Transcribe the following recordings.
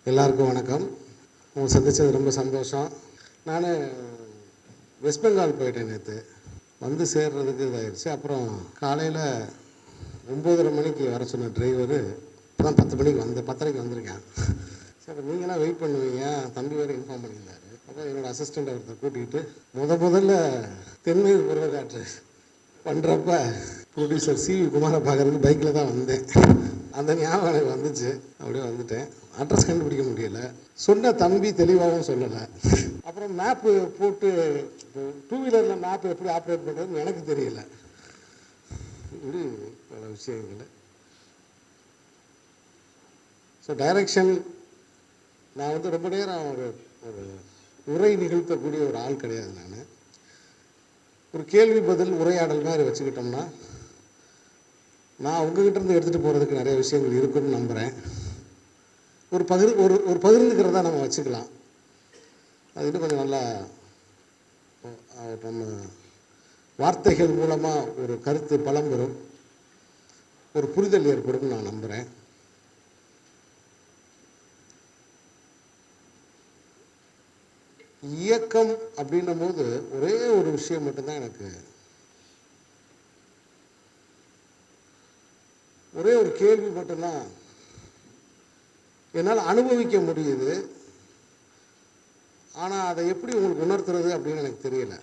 எல்லாருக்கும் வணக்கம். உங்களை சந்தித்தது ரொம்ப சந்தோஷம். நான் வெஸ்ட் பெங்கால் போயிட்டேன் நேற்று. வந்து சேர்றதுக்கு இதாகிடுச்சு. அப்புறம் காலையில் 9:30 மணிக்கு வர சொன்ன டிரைவரு இப்போ தான் 10 மணிக்கு 10:30க்கு வந்திருக்கேன். சரி, நீங்களாம் வெயிட் பண்ணுவீங்க, தம்பி வேறு இன்ஃபார்ம் பண்ணியிருந்தாரு. அப்புறம் என்னோடய அசிஸ்டண்ட் ஒருத்தர் கூட்டிகிட்டு முதல்ல தென்மை உருவக்காற்று பண்ணுறப்ப ப்ரொடியூசர் சி.வி. குமாரை பார்க்குறதுக்கு பைக்கில் தான் வந்தேன். அந்த ஞாபகம் எனக்கு வந்துச்சு. அப்படியே வந்துட்டேன். அட்ரஸ் கண்டுபிடிக்க முடியலை. சொன்ன தம்பி தெளிவாகவும் சொல்லலை. அப்புறம் மேப்பு போட்டு 2 வீலரில் மேப்பு எப்படி ஆப்ரேட் பண்ணுறதுன்னு எனக்கு தெரியல. இப்படி பல விஷயங்கள். ஸோ டைரக்ஷன் நான் வந்து ரொம்ப நேரம் ஒரு உரை நிகழ்த்தக்கூடிய ஒரு ஆள் கிடையாது. நான் ஒரு கேள்வி பதில் உரையாடல் மாதிரி வச்சுக்கிட்டோம்னா நான் உங்ககிட்ட இருந்து எடுத்துகிட்டு போகிறதுக்கு நிறைய விஷயங்கள் இருக்குன்னு நம்புகிறேன். ஒரு பகிர்ந்துக்கிறதா நம்ம வச்சுக்கலாம். அது இன்னும் கொஞ்சம் நல்லா நம்ம வார்த்தைகள் மூலமாக ஒரு கருத்து பலம் பெறும், ஒரு புரிதல் ஏற்படும் நான் நம்புகிறேன். இயக்கம் அப்படின்னும் போது ஒரே ஒரு விஷயம் மட்டும்தான் எனக்கு, ஒரே ஒரு கேள்வி மட்டும்தான் என்னால் அனுபவிக்க முடியுது. ஆனால் அதை எப்படி உங்களுக்கு உணர்த்துறது அப்படின்னு எனக்கு தெரியல.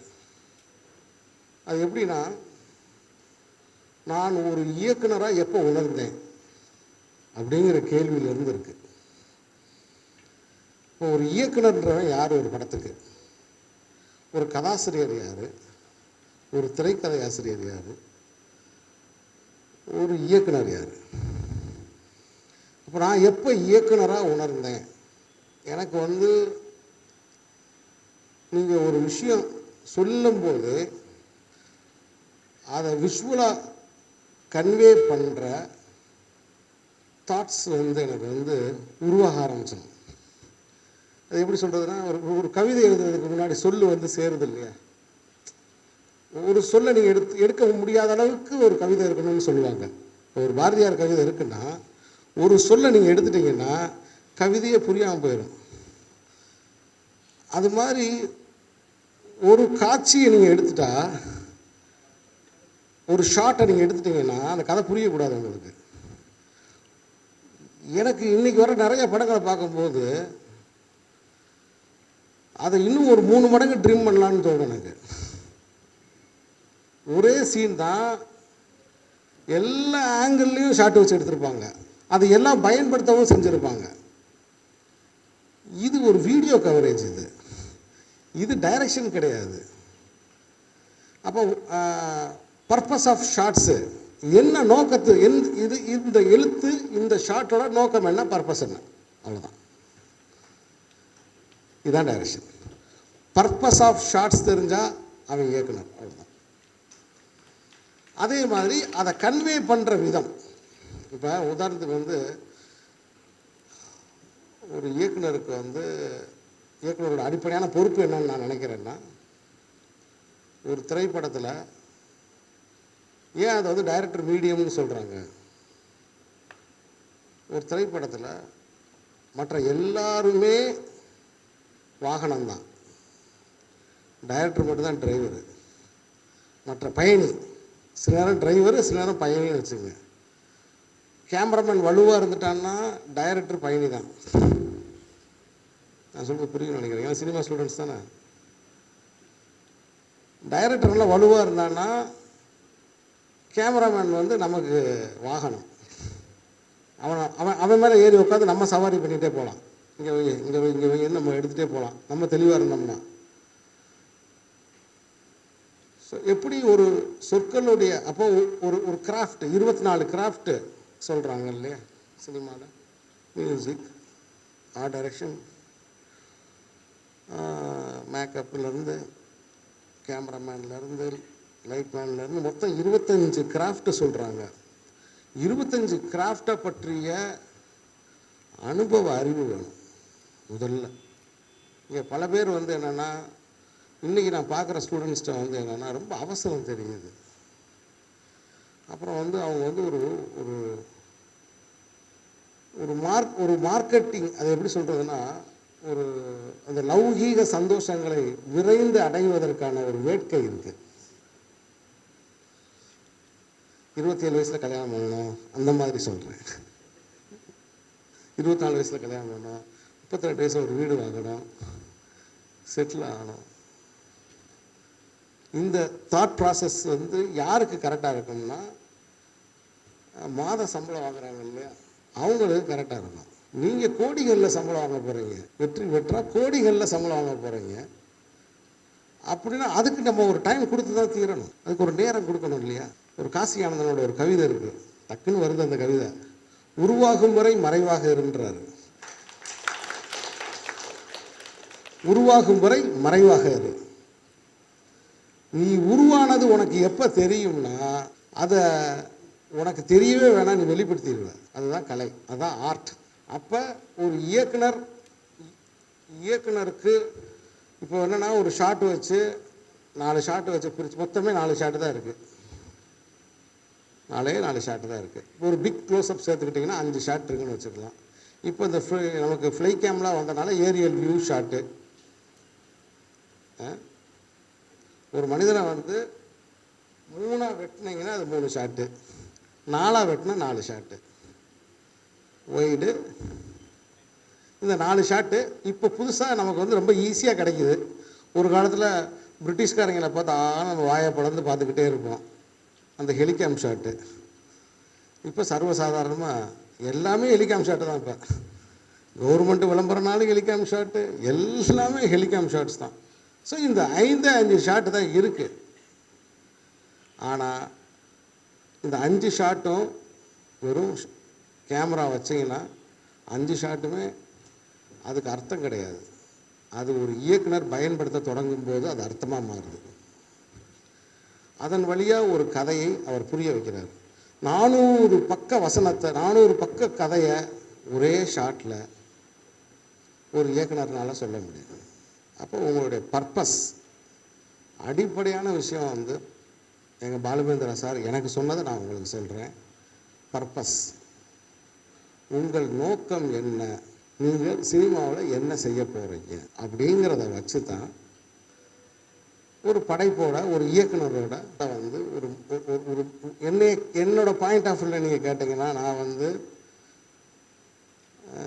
அது எப்படின்னா, நான் ஒரு இயக்குனராக எப்போ உணர்ந்தேன் அப்படிங்கிற கேள்வியிலிருந்து இருக்கு. இப்போ ஒரு இயக்குனர்ன்றவன் யார்? ஒரு படத்துக்கு ஒரு கதாசிரியர் யார்? ஒரு திரைக்கதை ஆசிரியர் யார்? ஒரு இயக்குனர் யார்? இப்போ நான் எப்போ இயக்குனராக உணர்ந்தேன்? எனக்கு வந்து நீங்கள் ஒரு விஷயம் சொல்லும்போது அதை விஷுவலாக கன்வே பண்ணுற தாட்ஸ் வந்து எனக்கு வந்து உருவாக ஆரம்பிச்சிடும். அது எப்படி சொல்கிறதுனா, ஒரு கவிதை எழுதுறதுக்கு முன்னாடி சொல்லு வந்து சேருது இல்லையா? ஒரு சொல்லை நீங்கள் எடுக்க முடியாத அளவுக்கு ஒரு கவிதை இருக்கணும்னு சொல்லுவாங்க. ஒரு பாரதியார் கவிதை இருக்குன்னா ஒரு சொல்லை நீங்கள் எடுத்துட்டீங்கன்னா கவிதையே புரியாமல் போயிடும். அது மாதிரி ஒரு காட்சியை நீங்கள் எடுத்துட்டா, ஒரு ஷார்ட்டை நீங்கள் எடுத்துட்டீங்கன்னா அந்த கதை புரியக்கூடாது உங்களுக்கு. எனக்கு இன்னைக்கு வர நிறைய படங்களை பார்க்கும்போது அதை இன்னும் ஒரு 3 மடங்கு ட்ரீம் பண்ணலான்னு தோணும் எனக்கு. ஒரே சீன் தான், எல்லா ஆங்கிள்லேயும் ஷாட் வச்சு எடுத்திருப்பாங்க, அதை எல்லாம் பயன்படுத்தவும் செஞ்சுருப்பாங்க. இது ஒரு வீடியோ கவரேஜ். இது டைரக்ஷன் கிடையாது. அப்போ பர்பஸ் ஆஃப் ஷார்ட்ஸு என்ன, நோக்கத்து இது, இந்த எழுத்து, இந்த ஷார்ட்டோட நோக்கம் என்ன, பர்பஸ் என்ன, அவ்வளோதான். இதுதான் டைரக்ஷன். பர்பஸ் ஆஃப் ஷார்ட்ஸ் தெரிஞ்சால் அவன் இயக்குனர், அவ்வளோதான். அதே மாதிரி அதை கன்வே பண்ணுற விதம். இப்போ உதாரணத்துக்கு வந்து ஒரு இயக்குனருக்கு வந்து இயக்குனரோட அடிப்படையான பொறுப்பு என்னன்னு நான் நினைக்கிறேன்னா, ஒரு திரைப்படத்தில் ஏன் அதை வந்து டைரக்டர் மீடியம்னு சொல்கிறாங்க? ஒரு திரைப்படத்தில் மற்ற எல்லாருமே வாகனம்தான், டைரக்டர் மட்டும்தான் டிரைவரு, மற்ற பயணி. சில நேரம் டிரைவரு, சில நேரம் பயணின்னு வச்சுங்க. கேமராமேன் வலுவாக இருந்துட்டான்னா டைரக்டர் பயணி தான். நான் சொல்கிறது புரியும்னு நினைக்கிறேன். ஏன்னா சினிமா ஸ்டூடெண்ட்ஸ் தானே. டைரக்டர் நல்லா வலுவாக இருந்தான்னா கேமராமேன் வந்து நமக்கு வாகனம். அவன் மேலே ஏறி உட்காந்து நம்ம சவாரி பண்ணிகிட்டே போகலாம். இங்கே நம்ம எடுத்துகிட்டே போகலாம், நம்ம தெளிவாக இருந்தோம்னா. ஸோ எப்படி ஒரு சொற்களுடைய, அப்போ ஒரு கிராஃப்ட், 24 கிராஃப்ட்டு சொல்கிறாங்க இல்லையா சினிமாவில்? மியூசிக், ஆர்ட் டைரக்ஷன், மேக்கப்லேருந்து, கேமராமேன்லேருந்து, லைட்மேன்லேருந்து மொத்தம் 25 கிராஃப்ட்டு சொல்கிறாங்க. 25 கிராஃப்டை பற்றிய அனுபவ அறிவு வேணும் முதல்ல. இங்கே பல பேர் வந்து என்னென்னா, இன்றைக்கி நான் பார்க்குற ஸ்டூடெண்ட்ஸ்கிட்ட வந்து என்னென்னா ரொம்ப அவசரம் தெரியுது. அப்புறம் வந்து அவங்க வந்து ஒரு ஒரு மார்க்கெட்டிங், அது எப்படி சொல்கிறதுன்னா, ஒரு அந்த லௌகீக சந்தோஷங்களை விரைந்து அடைவதற்கான ஒரு வேட்கை இருக்குது. 27 வயசில் கல்யாணம் பண்ணணும் அந்த மாதிரி சொல்கிறேன். 24 வயசில் கல்யாணம் பண்ணணும், 32 வயசில் ஒரு வீடு வாங்கணும், செட்டில் ஆகணும். இந்த தாட் ப்ராசஸ் வந்து யாருக்கு கரெக்டாக இருக்கும்னா, மாத சம்பளம் வாங்குறாங்க இல்லையா, அவங்களுக்கு கரெக்டாக இருக்கும். நீங்கள் கோடிகளில் சம்பளம் வாங்க போகிறீங்க, வெற்றா கோடிகளில் சம்பளம் வாங்க போகிறீங்க அப்படின்னா அதுக்கு நம்ம ஒரு டைம் கொடுத்து தான் தீரணும். அதுக்கு ஒரு நேரம் கொடுக்கணும் இல்லையா. ஒரு காசி ஆனந்தனோட ஒரு கவிதை இருக்குது, டக்குன்னு வருது அந்த கவிதை, உருவாகும் வரை மறைவாக இருன்றாரு. உருவாகும் வரை மறைவாக இரு. நீ உருவானது உனக்கு எப்போ தெரியும்னா, அதை உனக்கு தெரியவே வேணாம், நீ வெளிப்படுத்திடுவ. அதுதான் கலை, அதுதான் ஆர்ட். அப்போ ஒரு இயக்குனருக்கு இப்போ என்னென்னா, ஒரு ஷாட் வச்சு 4 ஷாட் வச்சு பிரித்து, மொத்தமே 4 ஷாட்டு தான் இருக்குது, 4 ஷாட்டு தான் இருக்குது. இப்போ ஒரு பிக் க்ளோஸ்அப் சேர்த்துக்கிட்டிங்கன்னா 5 ஷாட் இருக்குன்னு வச்சுக்கலாம். இப்போ இந்த நமக்கு ஃப்ளை கேம்லாம் வந்தனால ஏரியல் வியூ ஷாட்டு. ஒரு மனிதனை வந்து 3 வெட்டினீங்கன்னா அது 3 ஷாட்டு, 4 வெட்டினா 4 ஷாட்டு ஒய்டு. இந்த 4 ஷாட்டு இப்போ புதுசாக நமக்கு வந்து ரொம்ப ஈஸியாக கிடைக்குது. ஒரு காலத்தில் பிரிட்டிஷ்காரங்களை பார்த்தா நம்ம வாயை படந்து பார்த்துக்கிட்டே இருப்போம், அந்த ஹெலிகாம் ஷாட்டு. இப்போ சர்வசாதாரணமாக எல்லாமே ஹெலிகாம் ஷாட்டு தான். இப்போ கவர்மெண்ட்டு விளம்பரனாலும் ஹெலிகாம் ஷாட்டு, எல்லாமே ஹெலிகாம் ஷாட்ஸ் தான். ஸோ இந்த 5 ஷாட்டு தான் இருக்குது. ஆனால் இந்த 5 ஷாட்டும் வெறும் கேமரா வச்சிங்கன்னா 5 ஷாட்டுமே அதுக்கு அர்த்தம் கிடையாது. அது ஒரு இயக்குனர் பயன்படுத்த தொடங்கும் போது அது அர்த்தமாக மாறுது. அதன் வழியாக ஒரு கதையை அவர் புரிய வைக்கிறார். 400 பக்க வசனத்தை, 400 பக்க கதையை ஒரே ஷாட்டில் ஒரு இயக்குனர்னால சொல்ல முடியும். அப்போ உங்களுடைய பர்பஸ், அடிப்படையான விஷயம் வந்து எங்கள் பாலுமேந்திரா சார் எனக்கு சொன்னதை நான் உங்களுக்கு சொல்கிறேன். பர்பஸ், உங்கள் நோக்கம் என்ன, நீங்கள் சினிமாவில் என்ன செய்ய போகிறீங்க அப்படிங்கிறத வச்சு தான் ஒரு படைப்போட, ஒரு இயக்குனரோட வந்து ஒரு ஒரு என்னோட பாயிண்ட் ஆஃப் வியூவில் நீங்கள் கேட்டிங்கன்னா, நான் வந்து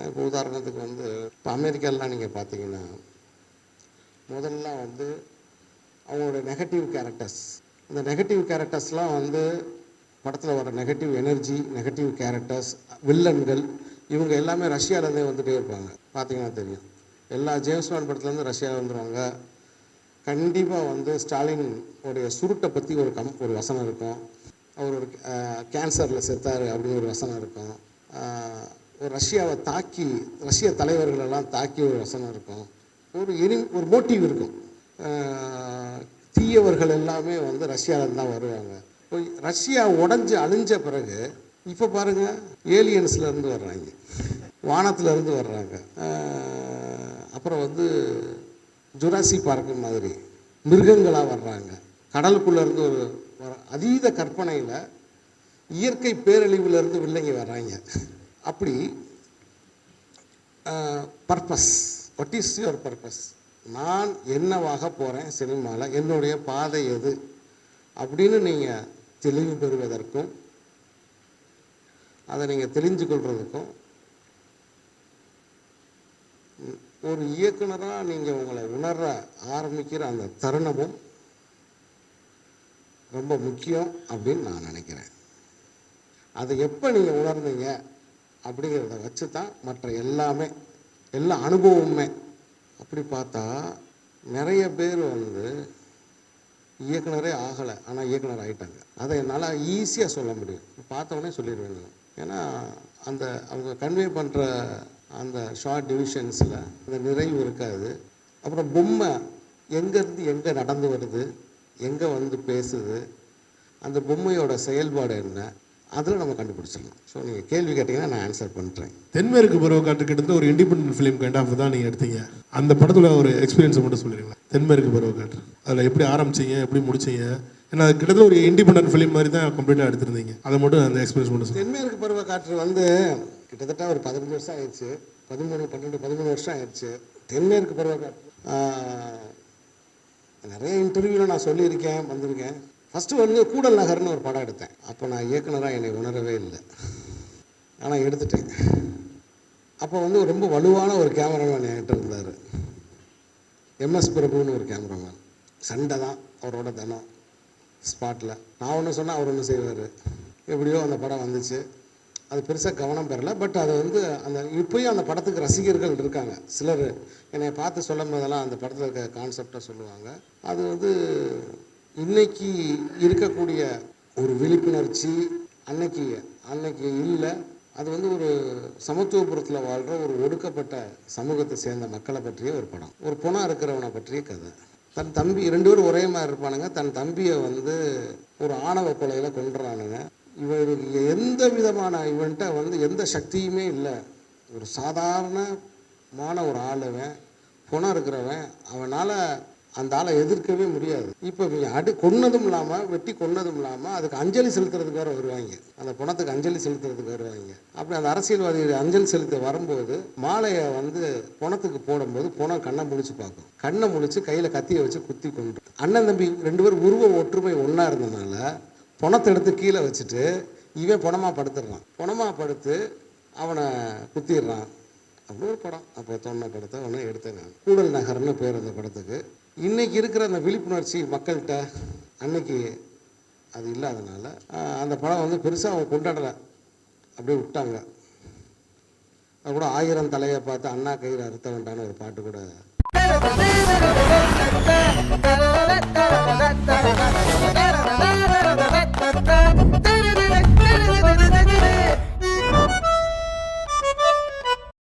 இப்போ உதாரணத்துக்கு வந்து இப்போ அமெரிக்காலாம் நீங்கள் பார்த்தீங்கன்னா, முதல்ல வந்து அவங்களோட நெகட்டிவ் கேரக்டர்ஸ், இந்த நெகட்டிவ் கேரக்டர்ஸ்லாம் வந்து படத்தில் வர நெகட்டிவ் எனர்ஜி, நெகட்டிவ் கேரக்டர்ஸ், வில்லன்கள், இவங்க எல்லாமே ரஷ்யாவிலேருந்தே வந்துகிட்டே இருப்பாங்க. பார்த்தீங்கன்னா தெரியும், எல்லா ஜேம்ஸ் பாண்ட் படத்துலேருந்து ரஷ்யாவில் வந்துடுவாங்க. கண்டிப்பாக வந்து ஸ்டாலின் உடைய சுருட்டை பற்றி ஒரு வசனம் இருக்கும். அவர் ஒரு கேன்சரில் செத்தார் அப்படின்னு ஒரு வசனம் இருக்கும். ஒரு ரஷ்யாவை தாக்கி, ரஷ்ய தலைவர்களெல்லாம் தாக்கி ஒரு வசனம் இருக்கும். ஒரு மோட்டிவ் இருக்கும். தீயவர்கள் எல்லாமே வந்து ரஷ்யாவிலேருந்து தான் வருவாங்க. இப்போ ரஷ்யா உடஞ்சி அழிஞ்ச பிறகு இப்போ பாருங்கள், ஏலியன்ஸ்லேருந்து வர்றாங்க, வானத்துலேருந்து வர்றாங்க, அப்புறம் வந்து ஜுராசி பார்க்கு மாதிரி மிருகங்களாக வர்றாங்க, கடலுக்குள்ளேருந்து ஒரு அதீத கற்பனையில் இயற்கை பேரழிவுலேருந்து வில்லைங்க வர்றாங்க. அப்படி purpose, what is your purpose, நான் என்னவாக போகிறேன் சினிமாவில், என்னுடைய பாதை எது அப்படின்னு நீங்கள் தெளிவு பெறுவதற்கும் அதை நீங்கள் தெரிஞ்சு கொள்வதற்கும் ஒரு இயக்குனராக நீங்கள் உங்களை உணர ஆரம்பிக்கிற அந்த தருணமும் ரொம்ப முக்கியம் அப்படின்னு நான் நினைக்கிறேன். அதை எப்போ நீங்கள் உணர்ந்தீங்க அப்படிங்கிறத வச்சு தான் மற்ற எல்லாமே, எல்லா அனுபவமுமே. அப்படி பார்த்தா நிறைய பேர் வந்து இயக்குனரே ஆகலை, ஆனால் இயக்குனர் ஆகிட்டாங்க. அதை என்னால் ஈஸியாக சொல்ல முடியும், பார்த்தவொடனே சொல்லிடுவேன். ஏன்னா அந்த அவங்க கன்வே பண்ணுற அந்த ஷார்ட் டிவிஷன்ஸில் அந்த நிறைவு இருக்காது. அப்புறம் பொம்மை எங்கேருந்து எங்கே நடந்து வருது, எங்கே வந்து பேசுது, அந்த பொம்மையோட செயல்பாடு என்ன, அதில் நம்ம கண்டுபிடிச்சிடலாம். ஸோ நீங்கள் கேள்வி கேட்டிங்கன்னா நான் ஆன்சர் பண்ணுறேன். தென்மேற்கு பருவக்காற்று கிட்டத்தட்ட ஒரு இண்டிபெண்டன்ட் ஃபிலிம் கைண்ட் ஆஃப் தான் நீங்கள் எடுத்தீங்க. அந்த படத்தில் ஒரு எக்ஸ்பீரியன்ஸை மட்டும் சொல்லிடுங்களா? தென்மேற்கு பருவக்காற்று அதில் எப்படி ஆரம்பிச்சிங்க, எப்படி முடிச்சிங்க? ஏன்னா அது கிட்டத்தட்ட ஒரு இண்டிபெண்டன்ட் ஃபிலிம் மாதிரி தான் கம்ப்ளீட்டாக எடுத்திருந்தீங்க. அதை மட்டும் அந்த எக்ஸ்பீரியன்ஸ் மட்டும். தென்மேற்கு பருவக்காற்று வந்து கிட்டத்தட்ட ஒரு 15 வருஷம் ஆயிடுச்சு. 13 வருஷம் ஆயிடுச்சு. தென்மேற்கு பருவகாற்று நிறைய இன்டர்வியூவில் நான் சொல்லியிருக்கேன், வந்திருக்கேன். ஃபஸ்ட்டு வந்து கூடல் நகர்னு ஒரு படம் எடுத்தேன். அப்போ நான் இயக்குனராக என்னை உணரவே இல்லை, ஆனால் எடுத்துட்டேன். அப்போ வந்து ரொம்ப வலுவான ஒரு கேமராமேன் என்கிட்ட இருந்தார், எம்எஸ் பிரபுன்னு ஒரு கேமராமேன். சண்டை தான் அவரோட தினம் ஸ்பாட்டில். நான் ஒன்று சொன்னால் அவர் ஒன்று செய்வார். எப்படியோ அந்த படம் வந்துச்சு. அது பெருசாக கவனம் பெறலை. பட் அது வந்து அந்த இப்போயும் அந்த படத்துக்கு ரசிகர்கள் இருக்காங்க. சிலர் என்னை பார்த்து சொல்லும் போதெல்லாம் அந்த படத்தில் இருக்க கான்செப்டை சொல்லுவாங்க. அது வந்து இன்னைக்கு இருக்கக்கூடிய ஒரு விழிப்புணர்ச்சி அன்னைக்கு இல்லை. அது வந்து ஒரு சமத்துவபுரத்தில் வாழ்கிற ஒரு ஒடுக்கப்பட்ட சமூகத்தை சேர்ந்த மக்களை பற்றிய ஒரு படம். ஒரு பொணம் இருக்கிறவனை பற்றிய கதை. தன் தம்பி 2 பேரும் ஒரே மாதிரி இருப்பானுங்க. தன் தம்பியை வந்து ஒரு ஆணவ கொலையில் கொண்டுறானுங்க. இவனுக்கு எந்த விதமான இவன்கிட்ட வந்து எந்த சக்தியுமே இல்லை. ஒரு சாதாரணமான ஒரு ஆளுவன், பொணம் இருக்கிறவன், அவனால் அந்த ஆளை எதிர்க்கவே முடியாது. இப்போ இவங்க கொன்னதும் இல்லாமல், வெட்டி கொன்னதும் இல்லாமல் அதுக்கு அஞ்சலி செலுத்துறதுக்கு வேறு வருவாங்க. அந்த பணத்துக்கு அஞ்சலி செலுத்துறதுக்கு வருவாங்க. அப்படி அந்த அரசியல்வாதி அஞ்சலி செலுத்த வரும்போது மாலையை வந்து பணத்துக்கு போடும்போது பணம் கண்ணை முழிச்சு பார்க்கும். கண்ணை முழிச்சு கையில் கத்தியை வச்சு குத்தி கொண்டு, அண்ணன் தம்பி 2 பேர் உருவ ஒற்றுமை ஒன்றா இருந்ததுனால பணத்தை எடுத்து கீழே வச்சுட்டு இவன் பணமாக படுத்துடுறான். பணமாக படுத்து அவனை குத்திடுறான். அப்படி ஒரு படம். அப்போ தோணுன படத்தை ஒன்று எடுத்தேன் நான். கூடல் நகர்னு பேர் அந்த படத்துக்கு. இன்றைக்கி இருக்கிற அந்த விழிப்புணர்ச்சி மக்கள்கிட்ட அன்னைக்கு அது இல்லாதனால அந்த படம் வந்து பெருசாக அவங்க கொண்டாடலை, அப்படியே விட்டாங்க. அது கூட 1000 தலையை பார்த்து அண்ணா கயிறு அறுத்த வேண்டான்னு ஒரு பாட்டு கூட